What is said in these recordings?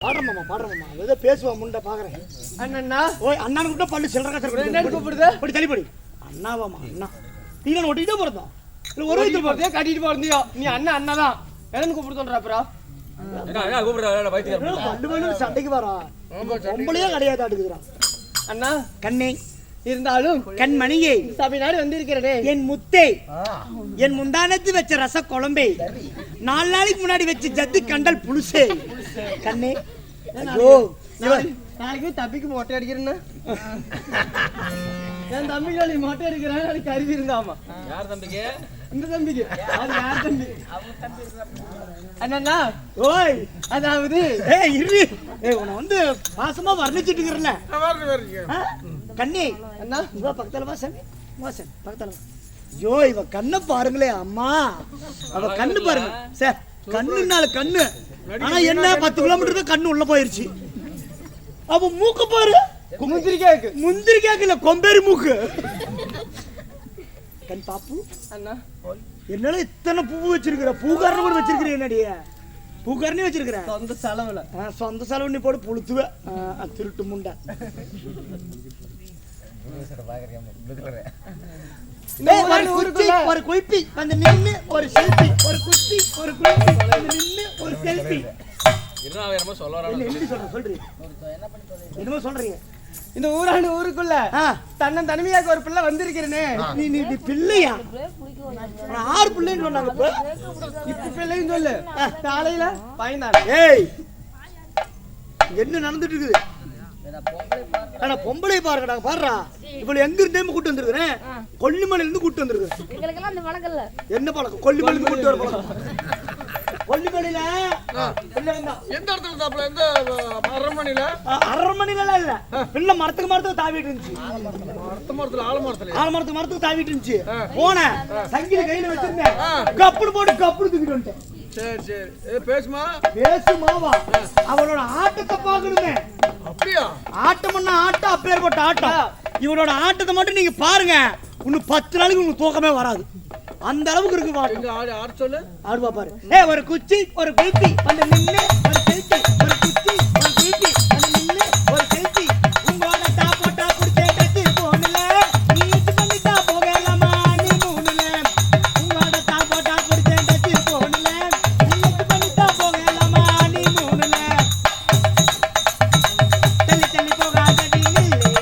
பாடுறமாமா ஏதோ பேசுவா முண்டை பாக்குறேன். அண்ணா ஓய் அண்ணானு கூட பல்லு சில்லற கச்சற கூப்பிடுது அப்படி தள்ளிப்படி. அண்ணாவாமா அண்ணா நீ நான் ஒட்டிட்டே போறதா இல்ல ஒரு வயித்துல போறதே கட்டிட்டு போறதியோ நீ அண்ணா தான் என்ன கூப்பிடு சொல்ற அப்புறம் என்ன கூப்பிடுற பைத்தியம் பல்லு பல்லு சண்டைக்கு வரா பொம்பளையே கிடையாது அடுக்குறான். அண்ணா கண்ணே இருந்தாலும் கண்மணியே சபைநாடு வந்திருக்கிறதே என் முத்தே என் முந்தானத்து வச்ச ரச குழம்பே 4 நாளைக்கு முன்னாடி வச்சு ஜத்து கண்டல் புலுசே கண்ணே ஐயோ நாளைக்கு தம்பிக்கு மொட்டை அடிக்கிறேன்னு என் தம்பிக்கு நீ மொட்டை அடிக்கிறேன் நாளைக்கு கருவி இருந்தாமா. யார் தம்பிக்கு? இந்த தம்பிக்கு. அது யார் தம்பி? அண்ணா ஓய் அதாவது இரு உன்னை வந்து பாசமா வர்ணிச்சிட்டு இருக்கிறல கண்ணே அண்ணா இவ பக்கத்துல வாசன் பக்கத்துல ஐயோ இவ கண்ணை பாருங்களே அம்மா அவ கண்ணு பாருங்க சார் கண்ணுனால கண்ணு ஆனா என்ன 10 கிலோமீட்டர் தான் கண்ணு உள்ள போயிருச்சு. அவ மூக்கு பாரு முந்திரிக்காக்கு இல்ல கொம்பேரி மூக்கு. கண் பாப்பு அண்ணா என்னால இத்தனை பூ வச்சிருக்கிற பூக்காரன கூட வச்சிருக்கிற என்னடிய பூக்காரனே வச்சிருக்கிற சொந்த செலவு நீ போட்டு புளுத்துவ திருட்டு முண்டை. ஒரு குயிப்பி வந்து நின்னு ஒரு செல்ஃபி ஒரு குச்சி ஒரு குயிப்பி வந்து நின்னு ஒரு செல்ஃபி. என்னமோ சொல்றீங்க என்னமோ சொல்றீங்க இந்த ஊருக்குள்ள தனிமையாக ஒரு பிள்ளை வந்திருக்கிறேனே. நீ பிள்ளையா? 6 பிள்ளைன்னு சொன்னாங்க. இப்ப பிள்ளைன்னு சொல்லு காலையில பயந்தாங்க. ஏய் என்ன நடந்துட்டு இருக்குது? ஆனா பொம்பளை பாருங்கடா பாடுறா இவ்வளவு எங்க இருந்தே கூட்டு வந்திருக்கிறேன். கொல்லிமலையில இருந்து கூட்டு வந்திருக்கேன். என்ன பழக்கம்? கொல்லிமலையில இருந்து கூட்டு வர பழக்கம். கொல்லிமலையில எந்த இடத்துல தாப்ல? எந்த அரண்மனையில? அரண்மனையில இல்ல பிள்ளை மரத்துக்கு தாவிட்டு இருந்துச்சு. ஆலமரத்துக்கு தாவிட்டு இருந்துச்சு. போன சங்கிலி கையில வச்சிருந்தேன். கப்புனு போட்டு கப்புனு தூக்கிட்டு வந்துட்டேன். சரி பேசுமாவா அவளோட ஆட்டத்தை பாக்கணுமே. அப்படியா? ஆட்டம்னா ஆட்டம் அப்பேற்பட்ட ஆட்டம். இவனோட ஆட்டத்தை மட்டும் நீங்க பாருங்க. இன்னும் 10 நாளைக்கு உங்களுக்கு தூக்கமே வராது. அந்த அளவுக்கு இருக்கு. ஆடுவா பாரு. ஒரு குச்சி ஒரு குயிப்பி வந்து நின்னு ஒரு செல்ஃபி ஒரு குச்சி ஒரு குயிப்பி வந்து நின்னு ஒரு செல்ஃபி. உங்களோட டாப்போட்டா புடிச்சே டச் போனல நீ இது பண்ணிட்டா போகலாமா நீ மூணுல. உங்களோட டாப்போட்டா புடிச்சே டச் போனல நீ இது பண்ணிட்டா போகலாமா நீ மூணுல. தள்ளி போகாதடி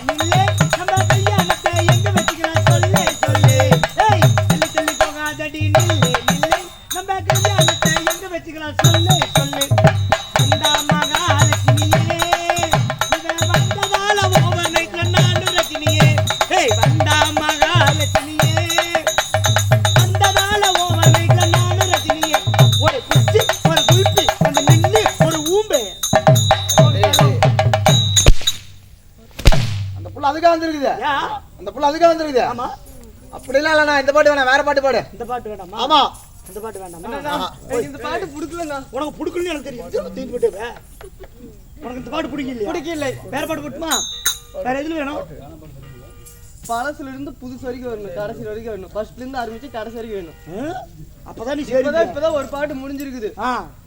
நில்லே நம்ம கல்யாணத்தை எங்க வச்சுக்கலாம் சொல்லே ஏய் தள்ளி போகாதடி நில்லே நம்ம கல்யாணத்தை எங்க வச்சுக்கலாம் சொல்லு. இந்த மகாலட்சுமியே இவ வந்ததால ஓவனை கண்ணாண்டு ரஜினியே. ஏய் வந்தா மகாலட்சுமியே வந்ததால ஓவனை கண்ணாண்டு ரஜினியே. ஒரு குச்சி ஒரு குயிப்பி அந்த நின்னு ஒரு ஊம்பே. அந்த புள்ள அதுக்காக வந்திருக்குது. அந்த புள்ள அதுக்காக வந்திருக்குது. ஆமா அப்படிலாம் இல்ல. நான் இந்த பாட்டு வேணாம், வேற பாட்டு பாடு. இந்த பாட்டு வேண்டாமா? ஆமா இந்த பாட்டு வேண்டாமா? இந்த பாட்டு பிடிக்கலங்க. உனக்கு பிடிக்கலன்னு எனக்கு தெரியும். தீந்து போட்டு உனக்கு இந்த பாட்டு பிடிக்கல. வேற பாட்டு போட்டுமா? வேற எதுல வேணும்? பழசுல இருந்து புதுசு வரைக்கும் வேணும். கடைசி வரைக்கும் வேணும். ஃபர்ஸ்ட்ல இருந்து ஆரம்பிச்சு கடைசி வரைக்கும் வேணும். அப்பதான் நீ சரி. இப்பதான் ஒரு பாட்டு முடிஞ்சிருக்குது.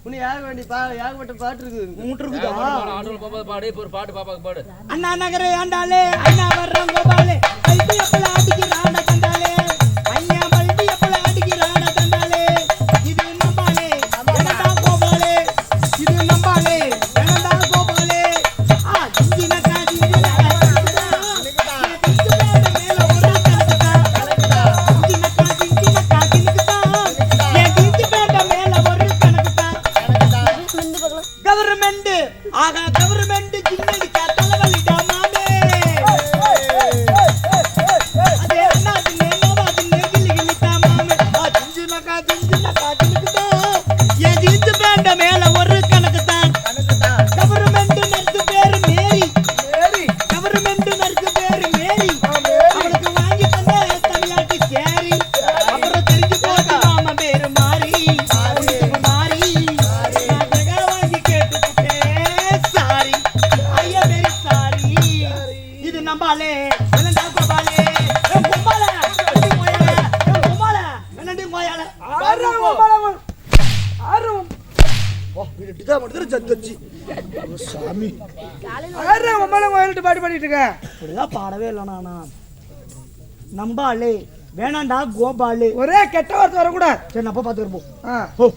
இன்னும் ஏகப்பட்ட பாட்டு இருக்குது. 3 இருக்குதா? ஆட்டோல போகும்போது பாடு. இப்போ ஒரு பாட்டு பாப்பாக்கு பாடு. அண்ணா நகரே ஆண்டாலே அண்ணா வர்றோம் கோபாலே ஐயா எப்பல அடிக்கிறான தண்டாலே ஐயா பல்டி எப்பல அடிக்கிறான தண்டாலே. இது நம்பாலே என்னடா கோபாலே இது நம்பாலே என்னடா கோபாலே. ஜிஞ்சின காஜிஞ்சின கலக்குதா மேல ஒரு கலக்குதா ஜிஞ்சின காஜிஞ்சின ஏ ஜிஞ்சி பேட்ட மேல ஒரு கலக்குதா கவர்மெண்ட் ஆகா கவர்மெண்ட் ஜிங்கடி தலைவலிடா மாமே. அதே அண்ணா தின்னே நோவா தின்னே கிளி கிளிடா மாமே. ஜிஞ்சின காஜிஞ்சின ஏ ஜிஞ்சி பேட்ட மேல ஒரு கணக்கு தான். கவர்மெண்ட் நர்ஸ் பேரு மேரி. கவர்மெண்ட் நர்ஸ் பேரு மேரி. அவளுக்கு வாங்கி தந்த தமிழ்நாட்டு சேரி. அப்புறம் தெரிஞ்சு போச்சு மாமா பேரு மாறி மாறி. வாங்கி கேட்டு சாரி ஐயா வெரி சாரி. இது நம்பாலே என்னடா கோபாலே கோபாலே என்னடி கோயால என்னடி கோயால இதான் மட்டும் சத்தச்சு சாமி யாரா உம்மால கோயில்ட்டு பாட்டு பாடிட்டு இருக்க இப்படிதான் பாடவே இல்லை நானா நம்பாளே வேணாண்டா கோபாலு ஒரே கெட்ட வார்த்தை வரக்கூடாது சரி நான் அப்ப பாத்து இருப்போம் ஓ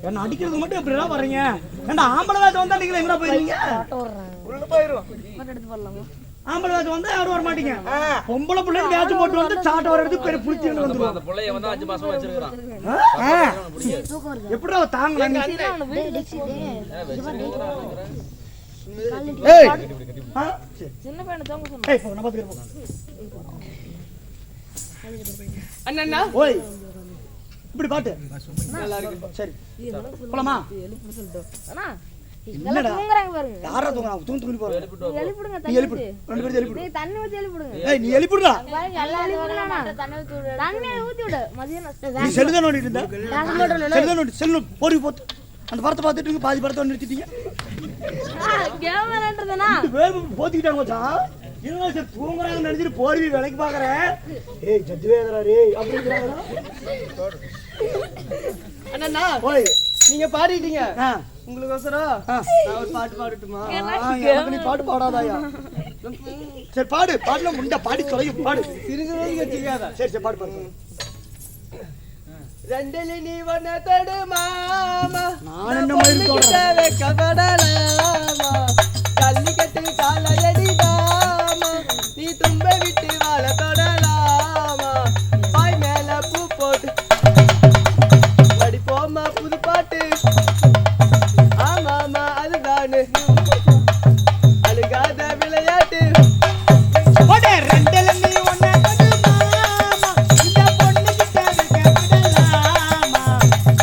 என்ன அடிக்கிறதுக்கு மட்டும் எப்படி எல்லாம் வர்றீங்க ஏன்டா ஆம்பளை வேலை வந்தா நீங்க எங்க போயிருவீங்க உள்ள போயிரும் ஆம்பளை வேலை வந்தா யாரும் வர மாட்டீங்க பொம்பளை பிள்ளை வேச்சு போட்டு வந்து சாட்டை வர எடுத்து பெரிய புளிச்சு வந்துருவாங்க அந்த புள்ளைய வந்து 5 மாசமா வச்சிருக்கான் எப்படி அவ தாங்கலாம் ஏய் சின்ன பையனை தூங்க சொன்னா ஏய் நான் பாத்து இருப்போம் அண்ணா ஓய் இப்படி பாட்டு நல்லா இருக்கு சரி போலாமா அண்ணா இல்லடா தூங்குறாங்க பாருங்க யாரா தூங்குறா தூங்கி போறா எழுப்பிடுங்க நீ எழுப்பிடு ரெண்டு பேரும் எழுப்பிடு நீ தண்ணி ஊத்தி எழுப்பிடுங்க ஏய் நீ எழுப்பிடுடா பாருங்க எல்லாம் எழுப்பிடுங்கண்ணா தண்ணி ஊத்தி விடு மதியம் நீ செல்லுதான் நோண்டிட்டு இருந்தா டான்ஸ் போடுறல செல்லுதான் நோண்டி செல்லு போடி போட்டு அந்த படத்தை பார்த்துட்டு இருக்கு பாதி படத்தை நிறுத்திட்டீங்க கேம் விளையாடுறதுனா போத்திக்கிட்டாங்க மச்சான் இன்னும் சரி தூங்குறாங்கன்னு நினைச்சிட்டு போர்வி வேலைக்கு பாக்குறேன் ஏய் ஜட்டு வேதரா ரேய் அப்படிங்கிறாங்க அண்ணா ஓய் நீங்க பாடிட்டீங்க ஆ உங்களுக்கோசரம் ஆ. நான் ஒரு பாட்டு பாடட்டுமா எனக்கு நீ பாட்டு பாடாதாயா சரி பாடு பாட்டுல முண்டை பாடி தொலையும் பாடு சிறுகு வரைக்கும் வச்சுக்காத சரி சரி பாடு பாடு ரெண்டலி நீ ஒன்ன தடு மாமா நான் என்ன மயில் தொடறேன் கபடலாமா ஜல்லிக்கட்டு காலையடி தாமா நீ தும்ப விட்டு வாழ தொடலாமா பாய் மேல பூ போட்டு படி போமா புது பாட்டு ஆமாமா அதுதானு அழுகாத விளையாட்டு போடே ரெண்டல நீ ஒண்ணே கடுமாமா இந்த பொண்ணு கிட்ட கேட்கலாமா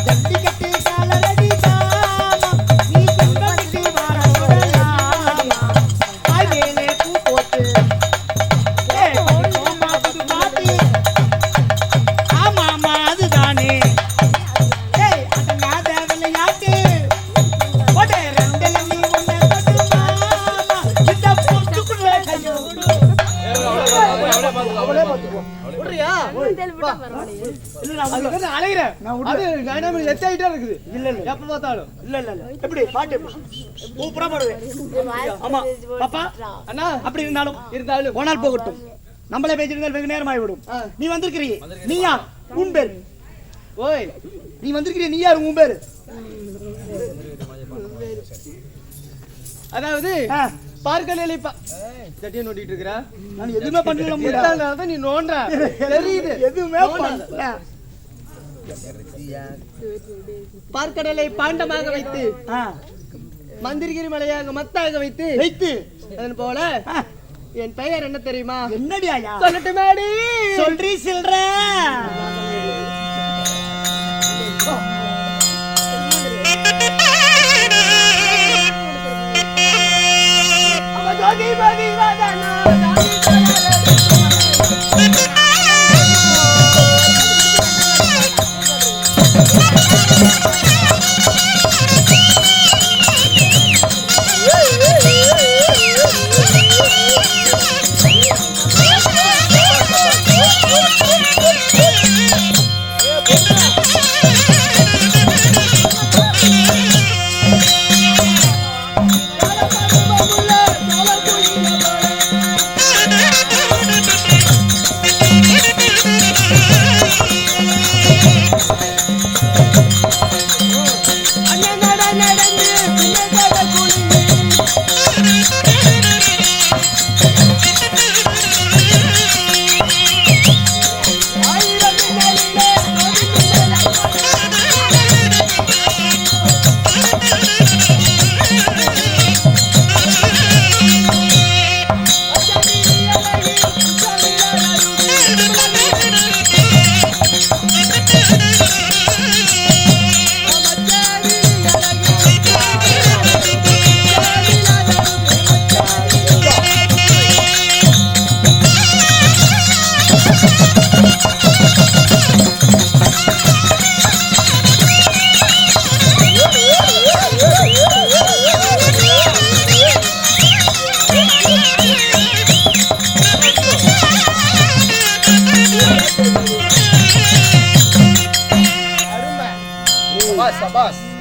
ஜல்லிக்கட்டு காலரடி தாமா நீ தும்பி வார ஓடலாமா பாய் மேலே பூ போட்டு ஏய் போமா புது பாட்டு ஆமாமா அதுதானே ஏய் அடங்காத விளையாட்டு போடே ரெண்டல நீ ஒண்ணே கடுமாமா இந்த பொண்ணுக்குள்ள கையோடு அவளே பாத்துக்கோ விடுறியா எழுப்பிட்டா பரவாயில்லை இல்ல நான் அது விடல. வந்து அலைகிறேன் நான் விடல. அது டைனாமிக் லெஃப்ட் ஆயிட்டே இருக்குது இல்ல இல்ல எப்ப பார்த்தாலும் இல்ல இல்ல இல்ல எப்படி பாட்டு எப்படி சூப்பரா பாடுவேன் ஆமா பாப்பா அண்ணா அப்படி இருந்தாலும் இருந்தாலும் போனால் போகட்டும் நம்மளே பேசிருந்தால் வெகு நேரம் ஆகிவிடும் ஆ. நீ வந்திருக்கிறீ நீ யார் உன் பேர் ஓய் நீ வந்திருக்கிறீ நீ யார் உன் பேர் அதாவது ஆ, பார்க்கலையில தட்டியை நோண்டிட்டு இருக்கிற நான் எதுவுமே பண்ணல எத்தால நீ நோண்ட தெரியுது எதுவுமே பண்ணல பார்க்கடலை பாண்டமாக வைத்து ஆ, மந்திரிகிரி மலையாக மத்தாக வைத்து வைத்து அதன் போல ஆ, என் பெயர் என்ன தெரியுமா என்னடி ஆயா சொல்லட்டு மேடி சொல்றீ சில்ற ஜோதி பதி வதனா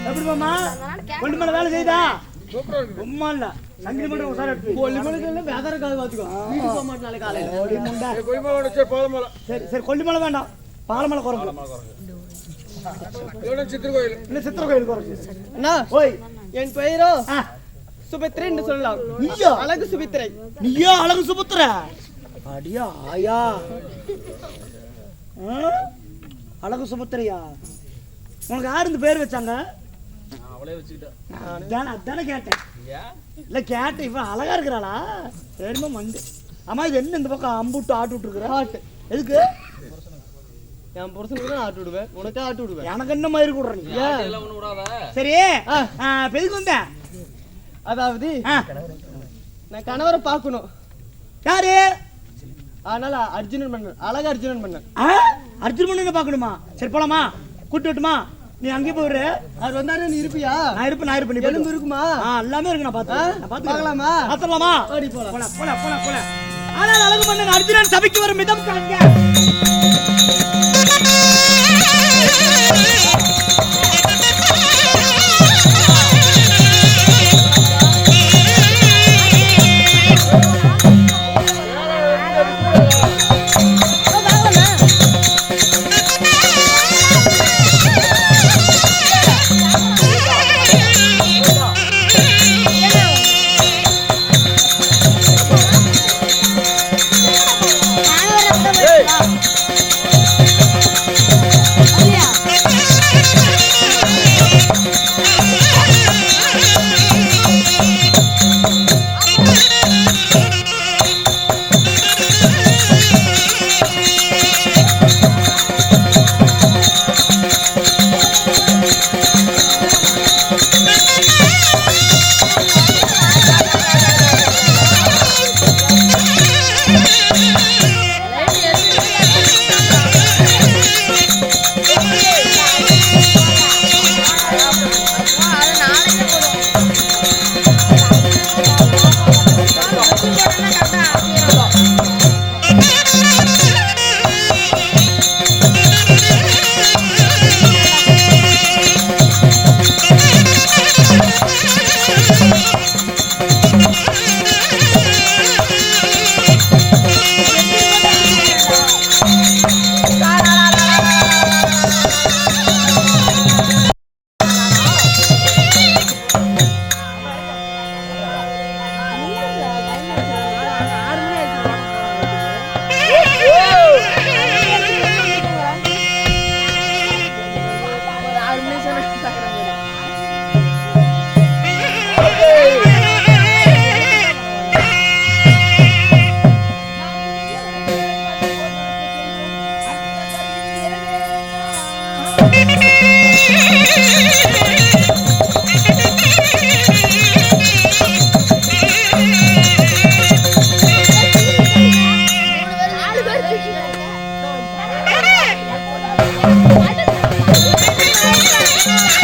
எப்படி மாமா கொல்லிமலை வேலை செய்தா சும்மா இல்ல சங்கிலி மட்டும் உசார எடுத்து கொல்லிமலைக்கு வேதறக்காக பாத்துக்கோ வீட்டுக்கு போக மாட்டேன் நாளைக்கு காலையில. சரி சரி கொல்லிமலை வேண்டாம் பாலமலை குறைக்கும் இல்ல சித்திர கோயில் குறைக்கும் அண்ணா ஓய் என் பெயரோ ஆ, சுபத்திரை என்று சொல்லலாம். நீயா அழகு சுபித்திரை. நீயா அழகு சுபுத்திர அடியா ஆயா ஆ? அழகு சுபத்திரையா உனக்கு யாரு இந்த பேர் வச்சாங்க அவளே வச்சுக்கிட்டேன் அதானே கேட்டேன் இல்ல கேட்டேன் இவன் அழகா இருக்கிறாளா சரிமா மண்டு ஆமா இது என்ன இந்த பக்கம் அம்புட்டு ஆட்டு விட்டுருக்குற ஆட்டு. எதுக்கு என் புருஷனுக்கு தான் ஆட்டு விடுவேன், உனக்கே ஆட்டு விடுவேன். எனக்கு என்ன மாதிரி கூடுறீங்க எல்லாம் ஒண்ணு விடாத சரி எதுக்கு வந்தேன் அதாவது ஆ, நான் கணவரை பார்க்கணும். யாரு அதனால அர்ஜுனன் பண்ணேன், அழகு அர்ஜுனன் பண்ணேன். ஆ? அர்ஜுன் பண்ணு பார்க்கணுமா சரி போலாமா கூட்டு விட்டுமா நீ அங்கே போயிரு அவர் வந்தாரு நீ இருப்பியா? நான் இருப்பேன் நீ எலும்பு போயிட்டு இருக்குமா? எல்லாமே இருக்கு நான் பார்த்து பார்க்கலாமா? பாத்துடலாமா ஓடி போலாம். போலாம் போலாம் போலாம் போலாம் ஆனால் அழகு மன்னன் அர்ஜுனன் சபைக்கு வரும் மிதம் காண்க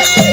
அது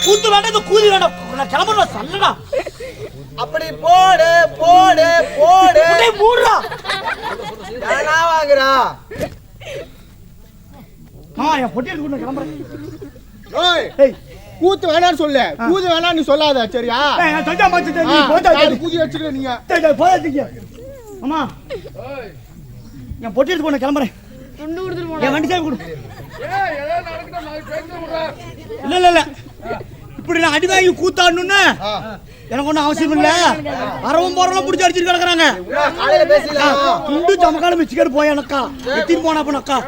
கூத்து வேண்டாம் கூலி வேண்டாம் நான் கிளம்புறேன் சல்லடா அப்படி போடு போடு போடு மூடுறா நானா வாங்குறா என் பொட்டி எடுத்து கிளம்புறேன் கூத்து வேணான்னு சொல்லு கூத்து வேணான்னு சொல்லாத சரியா கூதி வச்சுக்க நீங்க அம்மா என் பொட்டி எடுத்து போன கிளம்புறேன் என் வண்டி சாவி கொடு இல்ல இல்ல இல்ல இப்படி நான் அடி வாங்கி கூத்தாடணும்னு எனக்கு ஒன்றும் அவசியம் இல்ல வரவும் போறவங்க பிடிச்சி அடிச்சிட்டு கிடக்குறாங்க குண்டு சமக்காலம் வச்சுக்கிட்டு போய் எனக்கா எத்தின்னு போனா அப்பனக்கா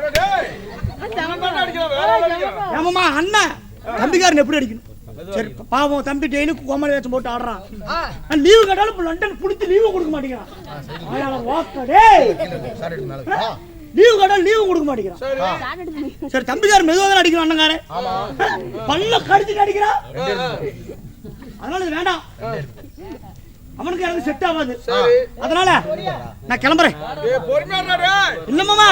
ஏமாமா அண்ணன் தம்பிக்காரன் எப்படி அடிக்கணும் சரி பாவம் தம்பி டெய்லி கோமலை வேஷம் போட்டு ஆடுறான் லீவு கேட்டாலும் லண்டன் பிடிச்சி லீவு கொடுக்க மாட்டேங்கிறான் லீவு கேட்டாலும் லீவு கொடுக்க மாட்டேங்கிறான் சரி தம்பிக்காரன் மெதுவாக தான் அடிக்கிறான் அண்ணங்காரன் பல்ல கடிச்சுட்டு அடிக்கிறான் அதனால இது வேண்டாம் அவனுக்கு எனக்கு செட் ஆகாது அதனால நான் கிளம்புறேன் இல்லம்மா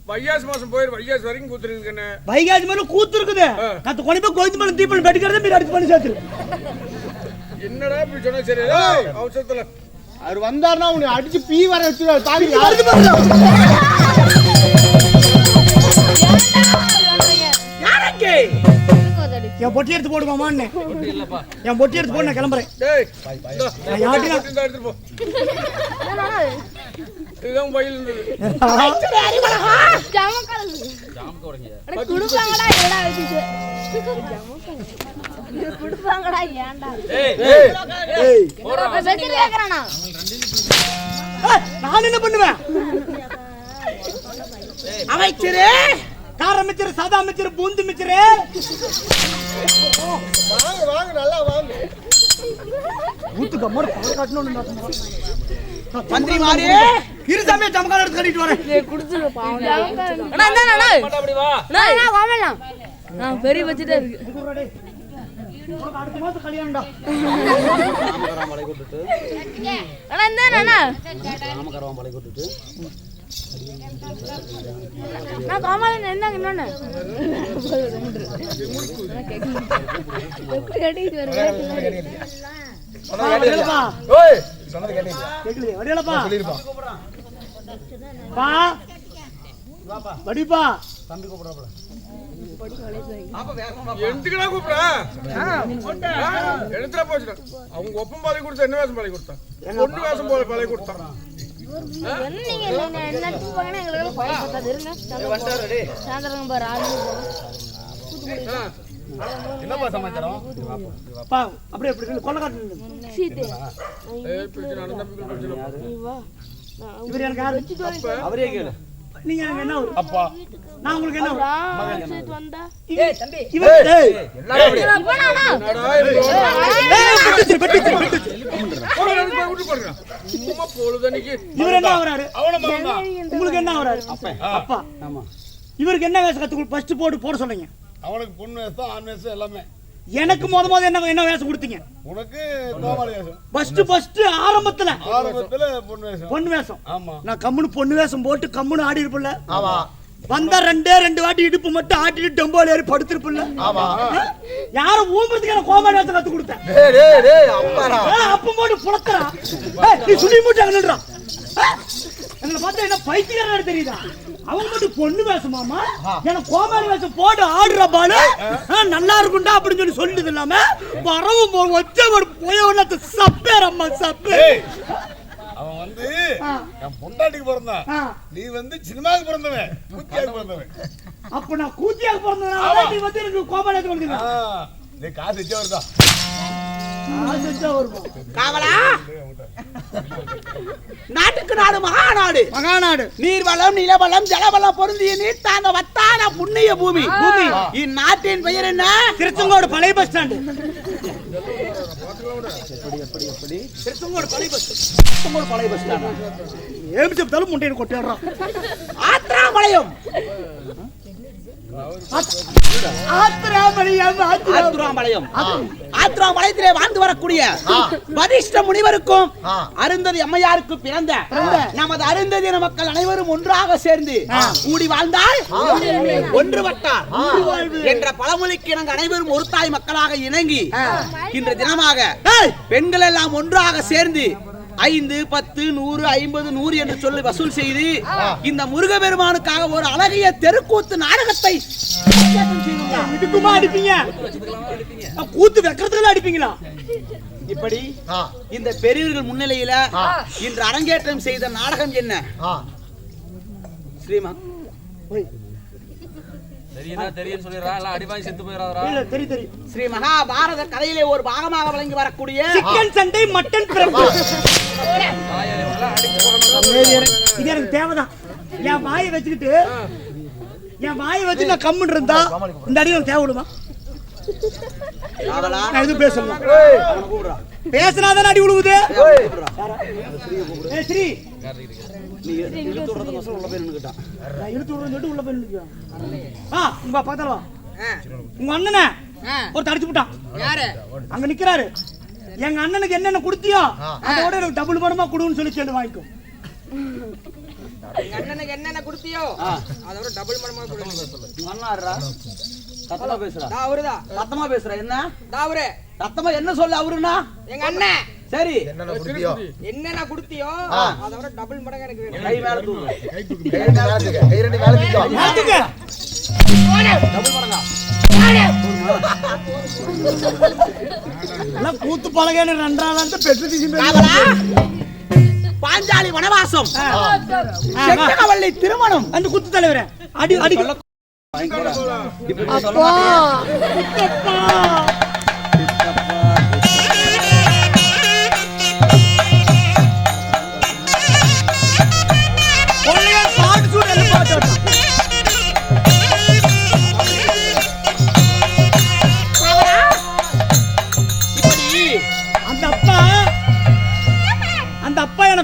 வைகாசி மாசம் போயிரு வைகாசி வரைக்கும் கூத்துருக்கு வைகாசி மேல கூத்து இருக்குது கத்து கொண்டு போய் கோயிந்து மேல தீபம் பெட்டிக்கிறத மீறி அடிச்சு பண்ணி சேர்த்து என்னடா இப்படி சொன்னா சரி அவசரத்துல அவர் வந்தாருன்னா உன்னை அடிச்சு பீ வர வச்சு தாவி என் பொட்டி எடுத்து போடுமாமா என் பொட்டி எடுத்து போடு நான் கிளம்புறேன் இதுதான் பையில நான் என்ன பண்ணுவேன் அமைச்சரே கார அமைச்சர் சாதா அமைச்சர் பூந்து அமைச்சரே வாங்க வாங்க நல்லா வாங்க ஊத்துக்கு அம்மா பால் காட்டணும் மந்திரி மாறி இருசாமே ஜமகால எடுத்து கட்டிட்டு வரேன் குடிச்சிரு பாவம் அண்ணா அண்ணா அண்ணா அப்படி வா அண்ணா வாங்கலாம் நான் பெரிய வச்சிட்டே இருக்கு அடுத்த மாசம் கல்யாணம்டா நாமகரம் மலை கூட்டிட்டு அண்ணா இந்த அண்ணா நாமகரம் மலை கூட்டிட்டு நான் காமால என்னங்க இன்னொன்னு எப்படி கட்டிட்டு வரேன் வடியலப்பா ஓய் சொன்னது கேட்டீங்க கேக்கலையே வடியலப்பா சொல்லிருப்பா பா வாப்பா வடிப்பா தம்பி கூப்பிடுறாப்ல எதுக்குடா கூப்பிடுற எடுத்துடா போச்சுடா அவங்க ஒப்பம் பாலை கொடுத்தா என்ன வேஷம் பாலை கொடுத்தா பொண்ணு வேஷம் போல பாலை கொடுத்தான் நீங்க என்ன போவாங்க எங்களுக்கு பயம் பத்தாது இருங்க சாயந்தரம் பாரு ஆளு என்னப்பா சமாச்சாரம் பா அப்படியே அப்படி கொல்ல காட்டு சீதே இவர் எனக்கு யாரு அவரே கேளு நீங்க எனக்கு என்ன ஊரு அப்பா நான் உங்களுக்கு என்ன ஊரு சீத் வந்தா ஏய் தம்பி இவர் ஏய் என்னடா பெட்டிச்சு பெட்டிச்சு விட்டு போடுறா சும்மா பொழுதன்னைக்கு இவர் என்ன ஆவறாரு அவன மகன்டா உங்களுக்கு என்ன ஆவறாரு அப்பா ஆமா இவருக்கு என்ன வேஷம் கத்து ஃபர்ஸ்ட் போட சொல்லுங்க அவனுக்கு பொண்ணு வேஷம் ஆண் வேஷம் எல்லாமே எனக்கு முத என்ன வேஷம் கொடுத்தீங்க? உனக்கு கோமாளி வேஷம். ஃபர்ஸ்ட் ஆரம்பத்துல ஆரம்பத்துல பொண்ணு வேஷம். ஆமா. நான் கம்முனு பொண்ணு வேஷம் போட்டு கம்முனு ஆடி இருப்பல. ஆமா. வந்தா ரெண்டு வாட்டி இடுப்பு மட்டும் ஆட்டிட்டு டம்போல ஏறி படுத்திருப்பல. ஆமா. யாரும் ஊம்பறதுக்கு எனக்கு கோமாளி வேஷம் கத்து கொடுத்தேன். டேய் அப்பாடா. அப்ப போட்டு புளக்கறா. நீ சுடி மூட்டை அங்கன்றா. என்ன பார்த்தா என்ன பைத்தியக்காரனா தெரியுதா? அவங்க மட்டும் பொண்ணு வேஷமாமா, எனக்கு கோமாளி வேஷம் போட்டு ஆடுற பாலு நல்லா இருக்கும்டா அப்படின்னு சொல்லிட்டு இல்லாம வரவும் ஒச்ச ஒரு போயவன சப்பேரம்மா சப்பே. அவன் வந்து என் பொண்டாட்டிக்கு பிறந்தான், நீ வந்து சினிமாவுக்கு பிறந்தவன், கூத்தியாக்கு பிறந்தவன். அப்ப நான் கூத்தியாக்கு பிறந்தவனால நீ வந்து எனக்கு கோமாளி வேஷம் கொடுத்தீங்க. நீ காசு வச்சே வருதா? காவலா, நாட்டுக்கு நாடு மகாநாடு, நீர்வளம் நிலவளம் ஜலவளம் பொருந்திய நீர் தாங்க வத்தான புண்ணிய பூமி. இந்நாட்டின் பெயர் என்ன? திருச்செங்கோடு பழைய பஸ் ஸ்டாண்ட். திருச்செங்கோடு பழைய பஸ் ஸ்டாண்ட். ஏம் செப்தாலும் முட்டையை கொட்டிடுறான். ஆத்திராமலையம். ஆத்திராமலையத்திலே வாழ்ந்து வரக்கூடிய வதிஷ்ட முனிவருக்கும் அருந்ததி அம்மையாருக்கு பிறந்த நமது அருந்ததி மக்கள் அனைவரும் ஒன்றாக சேர்ந்து கூடி வாழ்ந்தால் ஒன்று வட்டார் என்ற பழமொழிக்கு நாங்கள் அனைவரும் ஒரு தாய் மக்களாக இணங்கி இன்று தினமாக பெண்கள் எல்லாம் ஒன்றாக சேர்ந்து 5, 10, 100, 50, 100 என்று சொல்லி வசூல் செய்து இந்த முருகபெருமானுக்காக ஒரு அழகிய தெருக்கூத்து நாடகத்தை அடிப்பீங்க. கூத்து வைக்கிறதுல அடிப்பீங்களா? இப்படி இந்த பெரியவர்கள் முன்னிலையில இன்று அரங்கேற்றம் செய்த நாடகம் என்ன? ஸ்ரீமா ஸ்ரீ மகாபாரத கதையிலே ஒரு பாகமாக வழங்கி வரக்கூடிய சிக்கன் சண்டை மட்டன் பிரபு. இது எனக்கு தேவைதான். என் வாயை வச்சுக்கிட்டு நான் கம்முன்னு இருந்தா இந்த அடி எனக்கு தேவைப்படுமா? நான் எதுவும் பேசணும். பேசினாதான் அடி விழுவுது. ஸ்ரீ உள்ள போய் உங்க அண்ணனை ஒரு தடிச்சு விட்டான். அங்க நிக்கிறாரு. எங்க அண்ணனுக்கு என்னென்ன குடுத்தியோ அதோட எனக்கு டபுள் மடமா குடுன்னு சொல்லி சேர்ந்து வாங்கிக்கும். அண்ணனுக்கு என்னென்ன குடுத்தியோ அதோட டபுள் மடமா குடுங்க. அண்ணாரா சத்தமா பேசுறா. அவருதான் சத்தமா பேசுறா. என்ன அவரு சத்தமா என்ன சொல்ல? அவருனா எங்க அண்ணன். சரி என்னென்ன குடுத்தியோ அதோட டபுள் மடங்கு எனக்கு வேணும். கை மேல தூக்கு. கை ரெண்டு மேல தூக்கு. டபுள் மடங்கா எல்லாம் கூத்து பழகேன்னு நன்றால பெற்று பாஞ்சாலி வனவாசம், செங்கவள்ளி திருமணம். அந்த குத்து தலைவரே அடி அடி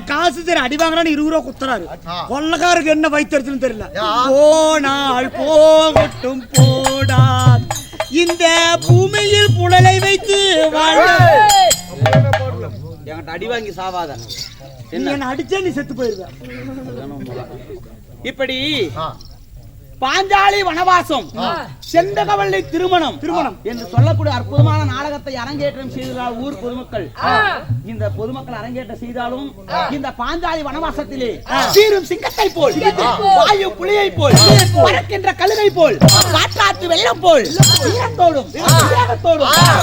காசு சரி அடி வாங்குறான்னு 20 ரூபா குத்துறாரு. கொள்ளக்காருக்கு என்ன வைத்தறிச்சுன்னு தெரியல. போனால் போகட்டும் போடா, இந்த பூமியில் புனலை வைத்து என்கிட்ட அடி வாங்கி சாவாத. என்ன அடிச்சா நீ செத்து போயிருவ. இப்படி பாஞ்சாலி வனவாசம், செந்தகவள்ளி திருமணம் என்று சொல்லக்கூடிய அற்புதமான நாடகத்தை அரங்கேற்றம் செய்தால் ஊர் பொதுமக்கள். இந்த பொதுமக்கள் அரங்கேற்றம் செய்தாலும் இந்த பாஞ்சாலி வனவாசத்திலே சீரும் சிங்கத்தை போல், வாயு புலியை போல், பறக்கின்ற கழுகை போல், காற்றாற்று வெள்ளம் போல் தீரத்தோடும்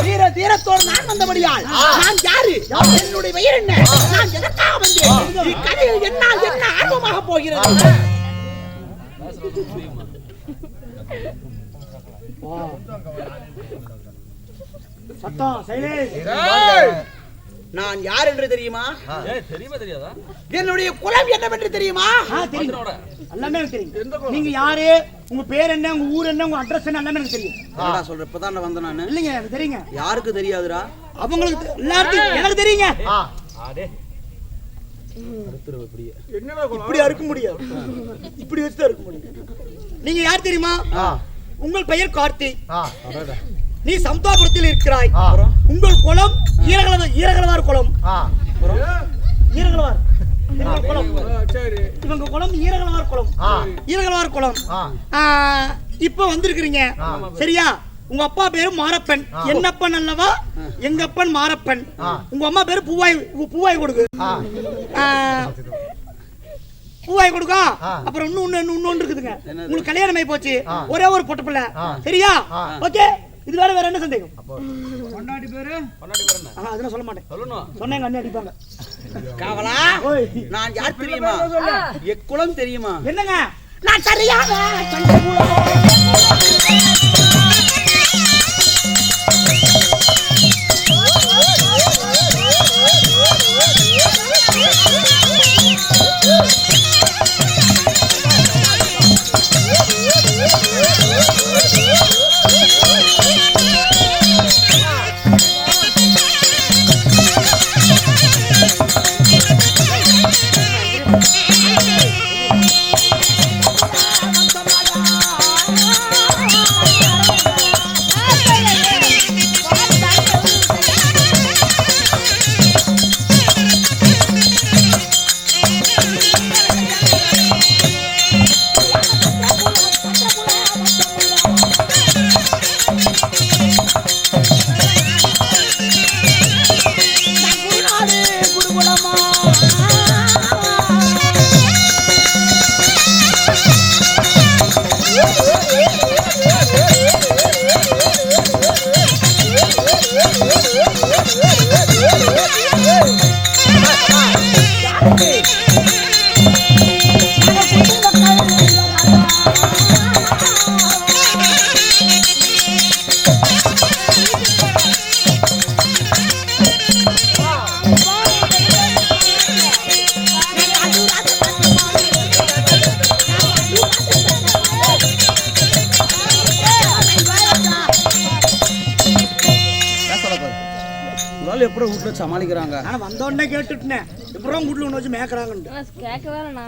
வீர தீரத்தோடு நான் வந்தபடியால் நான் யாரு, என்னுடைய பெயர் என்ன, நான் எதற்காக வந்தேன், இக்கதையில் என்ன ஆர்வமாக போகிறது. நான் யார் என்று தெரியுமா? தெரியாதா? என்னுடைய குலம் என்னவென்று தெரியுமா? எல்லாமே தெரியும். நீங்க யாரு, உங்க பேர் என்ன, உங்க ஊர் என்ன, உங்க அட்ரஸ் என்ன, எல்லாமே எனக்கு தெரியும். என்னடா சொல்ற? இப்பதான் வந்தேன் நானு. இல்லைங்க எனக்கு தெரியுங்க. யாருக்கு தெரியாதுடா? அவங்களுக்கு எல்லாருக்கும் எனக்கு தெரியுங்க. இப்படி அறுக்க முடியாது, இப்படி வச்சுதான் இருக்க முடியும். நீங்க யார் தெரியுமா? உங்கள் பெயர் கார்த்தி. நீ சம்தாபுரத்தில் இருக்கிறாய். உங்கள் குலம் ஈரகலவார் குலம். ஈரகலவார் குலம். இவங்க குலம் ஈரகலவார் குலம். ஈரகலவார் குலம். இப்ப வந்திருக்கிறீங்க சரியா? உங்க அப்பா பேரு மாரப்பன், என்னப்பன் அல்லவா? எங்க அப்பன் மாரப்பன். உங்க அம்மா பேரு பூவாய் கொடுக்கு. பூவாய் கொடுக்கா. அப்புறம் இன்னொன்னு இருக்குதுங்க. உங்களுக்கு கல்யாணம் ஆகி போச்சு, ஒரே ஒரு பொட்ட பிள்ளை சரியா? ஓகே, இது வேற என்ன சந்தேகம்? பொண்டாட்டி பேரு அதெல்லாம் சொல்ல மாட்டேன். சொன்னேங்க அண்ணன் அடிப்பாங்க. காவலா, நான் யார் தெரியுமா? எக்குலம் தெரியுமா? என்னங்க? நான் சரியாக எப்படி வீட்டுல சமாளிக்கிறாங்க? நான் வந்தோடனே கேட்டுட்டேன், எப்பறம் வீட்டுல ஒண்ணு வச்சு மேய்க்கறாங்கன்னு. கேட்கவே இல்லைண்ணா.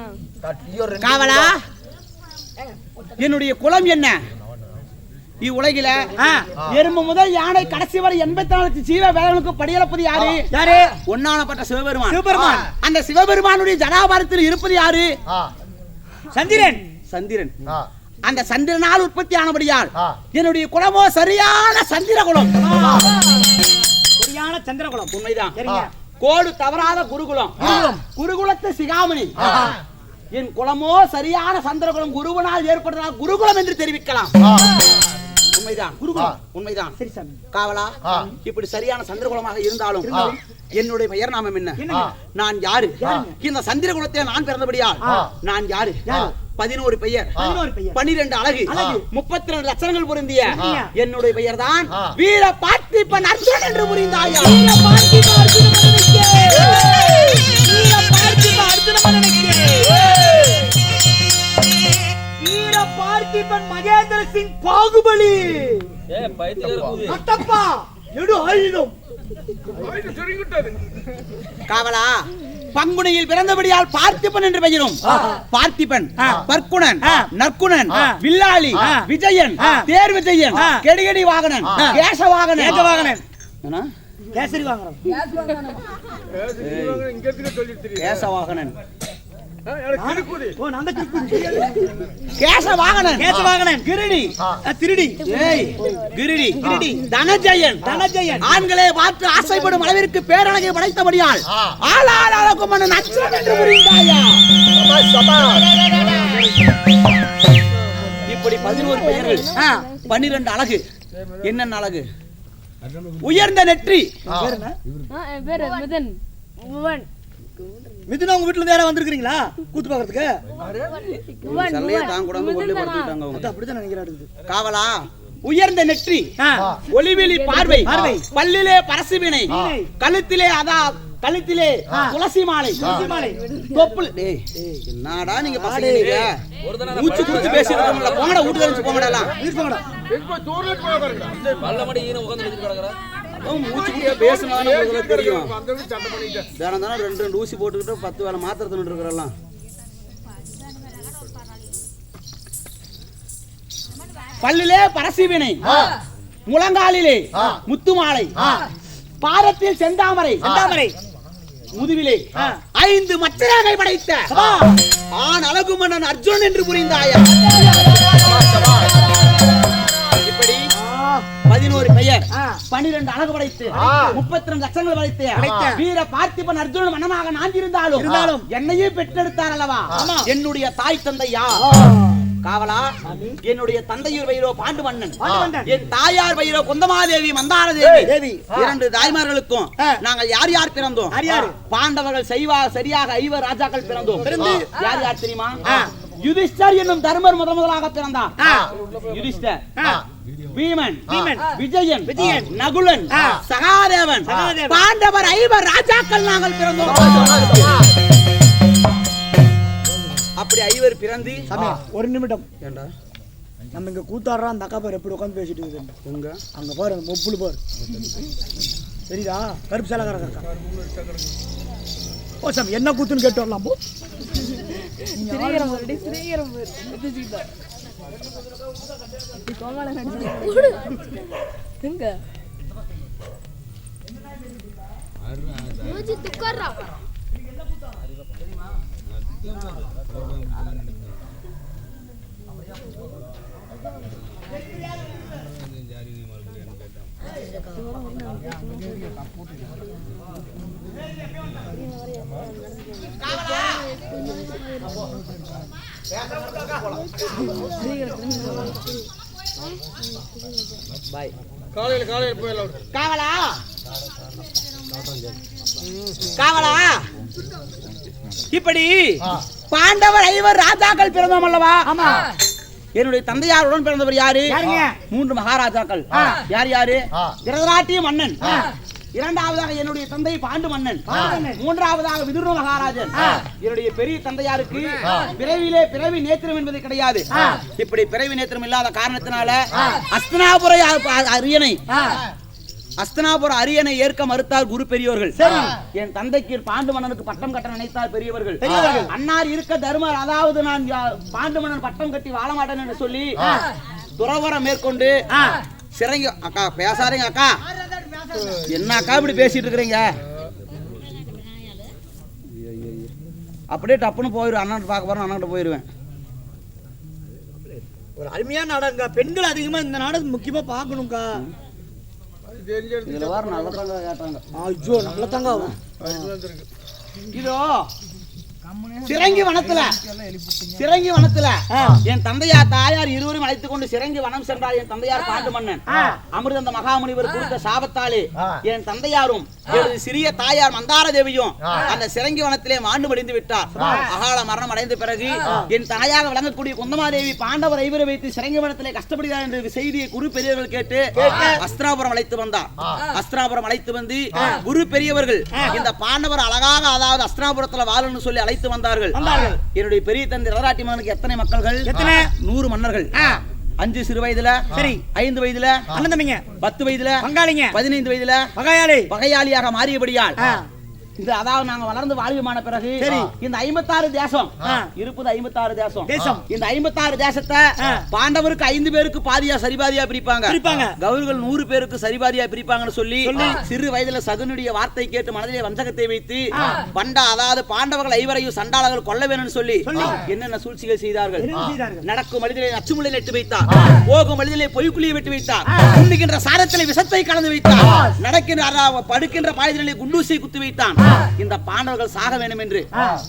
காவலா, என்னுடைய குலம் என்ன? இவ்வுலகில எறும்பு முதல் யானை கடைசி வரை 84 ஜீவ வேதங்களுக்கு படியளப்பது யாரு? யாரு? ஒன்னானப்பட்ட சிவபெருமான். சிவபெருமான். அந்த சிவபெருமானுடைய ஜடாபாரத்தில் இருப்பது யாரு? சந்திரன். சந்திரன். அந்த சந்திரனால் உற்பத்தி ஆனபடியால் என்னுடைய குலமோ சரியான சந்திர குலம். சரியான சந்திரகுலம். உண்மைதான். கோடு தவறாத குருகுலம். குருகுலத்து சிகாமணி. என் குலமோ சரியான சந்திரகுலம், குருவனால் ஏற்பட்டதால் குருகுலம் என்று தெரிவிக்கலாம். உண்மைதான். குருகுலம் உண்மைதான். சரி சாமி. காவலா, இப்படி சரியான சந்திரகுலமாக இருந்தாலும் என்னுடைய பெயர் நாமம் என்ன? நான் யாரு? இந்த சந்திர குலத்தில் நான் பிறந்தபடியால் நான் யாரு? 11 பெயர், 12 அழகு, 32 லட்சணங்கள் பொருந்திய என்னுடைய பெயர் தான் வீர பார்த்திபன் அர்ஜுனன் என்று புரிந்தாயா? வீர பார்த்திபன் மகேந்திர சிங் பாகுபலி. அத்தப்பா எடு ஆயுதம். காவலா, பங்குனியில் பிறந்தபடியால் பார்த்திபன் என்று பெயரும். பார்த்திபன், பர்க்குணன், நற்குணன், வில்லாளி, விஜயன், தேர் விஜயன், கெடிகடி வாகனன், கேச வாகனன். கேசரி வாங்குறோம். கேச வாகனன், கேச வாகனன், கிரிடி, திருடி, கிரிடி, தனஜயன், ஆண்களே பார்த்து ஆசைப்படும் அளவிற்கு பேரழகை படைத்தபடியால் ஆளாளக்கும் அர்ஜுனன் என்று புரிந்தாயா? இப்படி 11 பெயர்கள், 12 அழகு. என்னென்ன அழகு? உயர்ந்த நெற்றி. மிதுனா உங்க வீட்டுல நேரா வந்திருக்கீங்களா கூத்து பாக்குறதுக்கு? அப்படிதான் நினைக்கிறாரு. காவலா, உயர்ந்த நெற்றி, ஒளிவெளி பார்வை, பல்லிலே பரசுவினை, கழுத்திலே துளசி மாலை, தொப்புள். என்னடா நீங்க பசங்க மூச்சு குடிச்சு பேசிட்டு இருக்கீங்களா? போங்கடா, வீட்டுக்கு வந்து போங்கடா. மூச்சு குடியா பேசினாலும் உங்களுக்கு தெரியும். தினம் தானே 2 ஊசி போட்டுக்கிட்டு 10 வேலை மாத்திரை தின்னு இருக்கிறலாம். பல்லிலே பரசிவினை, முழங்காலிலே முத்துமாலை, பாதத்தில் செந்தாமரை, முதுவிலே 5 மச்சரகை படைத்த ஆண் அழகு மன்னன் அர்ஜுனன் என்று புரிந்தாயா? இப்படி 11 பெயர், 12 அழகு படைத்து 32 லட்சங்கள் படைத்த வீர பார்த்திபன் அர்ஜுனன் மன்னனாக நான் இருந்தாலும் என்னையே பெற்றெடுத்தார் அல்லவா? என்னுடைய தாய் தந்தை யார்? காவலா, என்னுடைய தந்தையூர் வயிறோ பாண்டு மன்னன், என் தாயார் வயிறோ குந்தமாதேவி மந்தார தேவி. 2 தாய்மார்களுக்கும் நாங்கள் யார் யார் பிறந்தோம்? பாண்டவர்கள் சரியாக 5 ராஜாக்கள் பிறந்தோம். யார் யார் தெரியுமா? யுதிஷ்டர் என்னும் தர்மர் முதலாக பிறந்தார். யுதிஷ்டர், பீமன், விஜயன், நகுலன், சகாதேவன், பாண்டவர் 5 ராஜாக்கள் நாங்கள் பிறந்தோம். அப்படி 5 பிறந்து ஒரு நிமிடம் ஏண்டா நம்ம இங்க கூத்தாடுறோம். அந்த அக்கா பாரு எப்படி உட்காந்து பேசிட்டு இருக்குது. அங்க பாரு அந்த மொப்புளு பாரு, சரிதா? கருப்பு சேலக்கார அக்கா. ஓ சாமி, என்ன கூத்துன்னு கேட்டு வரலாம் போ. காலையில் போயிடலாம். காவலா, இப்படி பாண்டவர் 5 ராஜாக்கள் பிறந்தோம் அல்லவா? என்னுடைய தந்தையாருடன் பிறந்தவர் யாரு? 3 மகாராஜாக்கள். யார் யாரு? திருதராட்டிய மன்னன், 2வதாக என்னுடைய தந்தை பாண்டு மன்னன், 3வதாக விதுர மகாராஜன். என்னுடைய பெரிய தந்தையாருக்கு பிறவி நேத்திரம் என்பது கிடையாது. இப்படி பிறவி நேத்திரம் இல்லாத காரணத்தினால அஸ்தினாபுர அரியணை ஏற்க மறுத்தார் குரு பெரியவர்கள். என் தந்தைக்கு பாண்டு மன்னனுக்கு பட்டம் கட்ட நினைத்தார் பெரியவர்கள். அன்னார் இருக்க தர்மர், அதாவது நான் பாண்டு மன்னன் பட்டம் கட்டி வாழ மாட்டேன் என்று சொல்லி துறவரம் மேற்கொண்டு சிறங்கி. அக்கா பேசாதீங்க அக்கா, என்ன அக்கா இப்படி பேசிட்டு இருக்கிறீங்க? அப்படியே டப்புன்னு போயிடும். அண்ணன் பார்க்க போறேன், அண்ணன் போயிருவேன். ஒரு அருமையான நாடகங்க. பெண்கள் அதிகமா இந்த நாடகம் முக்கியமா பாக்கணும்க்கா. இதுல வார நல்ல தாங்க கேட்டாங்க. ஐயோ, நல்ல தாங்க. இதோ சிறங்கி வனத்துல என் தந்தையார் தாயார் இருவரும் அழைத்துக் கொண்டு சிறங்கி வனம் சென்றார். என் தந்தையார் பாண்டு மன்னன் அமிர்தந்த மகாமுனிவர் கொடுத்த சாபத்தாலே என் தந்தையாரும் எனது சிறிய தாயார் மந்தார தேவியும் அந்த சிறங்கி வனத்திலே மாண்டு மடிந்து விட்டார். அகால மரணம் அடைந்த பிறகு என் தாயாக விளங்கக்கூடிய குந்தமாதேவி பாண்டவர் 5 வைத்து சிறங்கி வனத்திலே கஷ்டப்படுகிறார் என்ற செய்தியை குரு பெரியவர்கள் கேட்டு அஸ்தினாபுரம் அழைத்து வந்தார். அஸ்தினாபுரம் அழைத்து வந்து குரு பெரியவர்கள் இந்த பாண்டவர் அழகாக, அதாவது அஸ்தினாபுரத்துல வாழணும்னு சொல்லி அழைத்து வந்தார்கள். என்னுடைய பெரிய தந்தை ரதராட்டி மன்னனுக்கு எத்தனை மக்கள்கள்? 100 மன்னர்கள். 5 சிறு வயதுல, 5 வயதுல அண்ணன் தம்பிங்க, 10 வயதுல பங்காளிங்க, 15 வயதுல பகையாளியாக மாறியபடியால் இந்த அதாவது நாங்க வளர்ந்து வாழ்விமான பிறகு இந்த 56 தேசம் இருப்பது 56 தேசம். இந்த 56 தேசத்தை பாண்டவருக்கு 5 பேருக்கு பாதியா சரிபாதியா பிரிப்பாங்க. கௌரவர்கள் 100 பேருக்கு சரிபாதியா பிரிப்பாங்கன்னு சொல்லி சிறு வயதுல சகுனுடைய வார்த்தை கேட்டு மனதிலே வஞ்சகத்தை வைத்து பண்டா, அதாவது பாண்டவர்கள் 5 சண்டாளர்கள் கொல்ல வேணும்னு சொல்லி என்னென்ன சூழ்ச்சிகள் செய்தார்கள். நடக்கும் மனிதனை நச்சுமுலை நட்டு வைத்தார், போகும் மனிதனை பொய்க்குழியை விட்டு வைத்தார், உண்ணுகின்ற சாரத்திலே விஷத்தை கலந்து வைத்தார், நடக்கின்ற படுக்கின்ற பாயத்திலே குண்டூசியை குத்து வைத்தான். இந்த பாண்டவர்கள் சாக வேண்டும் என்று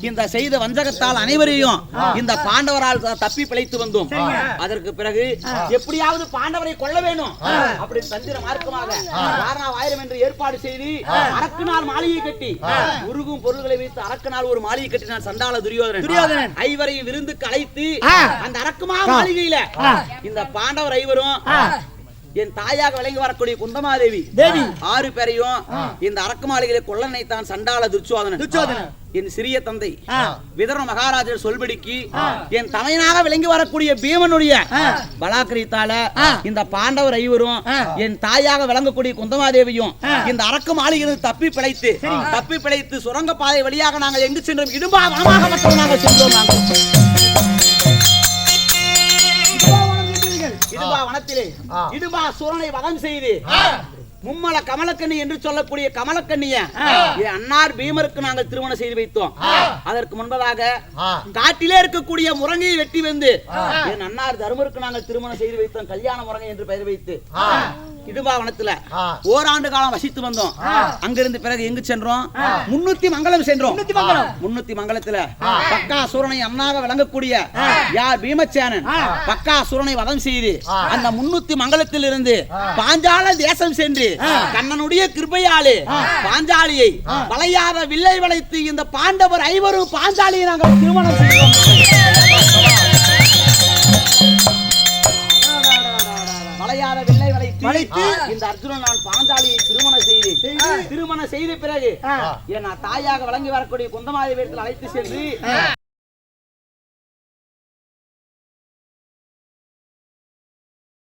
இந்த செய்த வஞ்சகத்தால் அனைவரையும் இந்த பாண்டவரால் தப்பி பிழைத்து வந்தோம். அதற்கு பிறகு எப்படியாவது பாண்டவரை கொல்ல வேண்டும் அப்படி தந்திர மார்க்கமாக வாரணாவாயிரம் என்று ஏற்பாடு செய்து அரக்கு நாள் மாளிகை கட்டி உருகும் பொருள்களை வைத்து அரக்கு நாள் ஒரு மாளிகை கட்டினார் சண்டாள துரியோதனன். 5 விருந்துக்கு அழைத்து அந்த அரக்குமா மாளிகையில இந்த பாண்டவர் 5 என் தாயாக விளங்கி வரக்கூடிய குந்தமாதேவி 6 பேரையும் இந்த அரக்கு மாளிகையில கொல்ல நினைத்தான் சண்டாள துரியோதனன். என் சிறிய தந்தை விதர மகாராஜர் சொல்படிக்கு என் தமையனாக விளங்கி வரக்கூடிய பீமனுடைய பலாக்கிரத்தால இந்த பாண்டவர் 5 என் தாயாக விளங்கக்கூடிய குந்தமாதேவியும் இந்த அரக்கு மாளிகையில் தப்பி பிழைத்து சுரங்க பாதை வழியாக நாங்கள் எங்கு சென்றோம்? இடும்பா வனமாக மட்டும் நாங்கள் சென்றோம். இடும்பா வனத்திலே இடும்பா சூரனை வதம் செய்து மும்மல கமலக்கண்ணி என்று சொல்லக்கூடிய கமலக்கண்ணிய என் அன்னார் பீமருக்கு நாங்கள் திருமணம் செய்து வைத்தோம். அதற்கு முன்பதாக காட்டிலே இருக்கக்கூடிய முருங்கையை வெட்டி வந்து என் அன்னார் தருமருக்கு நாங்கள் திருமணம் செய்து வைத்தோம். கல்யாண முருங்கை என்று பெயர் வைத்து இடும்பாவனத்துல ஓராண்டு காலம் வசித்து வந்தோம். அங்கிருந்து பிறகு எங்கு சென்றோம்? முன்னூத்தி மங்கலம் சென்றோம். முன்னூத்தி மங்கலத்துல பக்கா சூரனை அண்ணாக விளங்கக்கூடிய யார் பீமசேனன் பக்கா சூரனை வதம் செய்து அந்த முன்னூத்தி மங்கலத்தில் இருந்து பாஞ்சால தேசம் சென்று கண்ணனுடைய கிருபையாலே பாஞ்சாலியை வளையாத வில்லை வளைத்து இந்த பாண்டவர் ஐவரும் பாஞ்சாலியை நாங்கள் திருமணம் செய்தோம். வளையாத வில்லை வளைத்து இந்த அர்ஜுனன் நான் பாஞ்சாலியை திருமணம் செய்த பிறகு என் தாயாக வழங்கி வரக்கூடிய குந்தமாதி வீட்டில் அழைத்து சென்று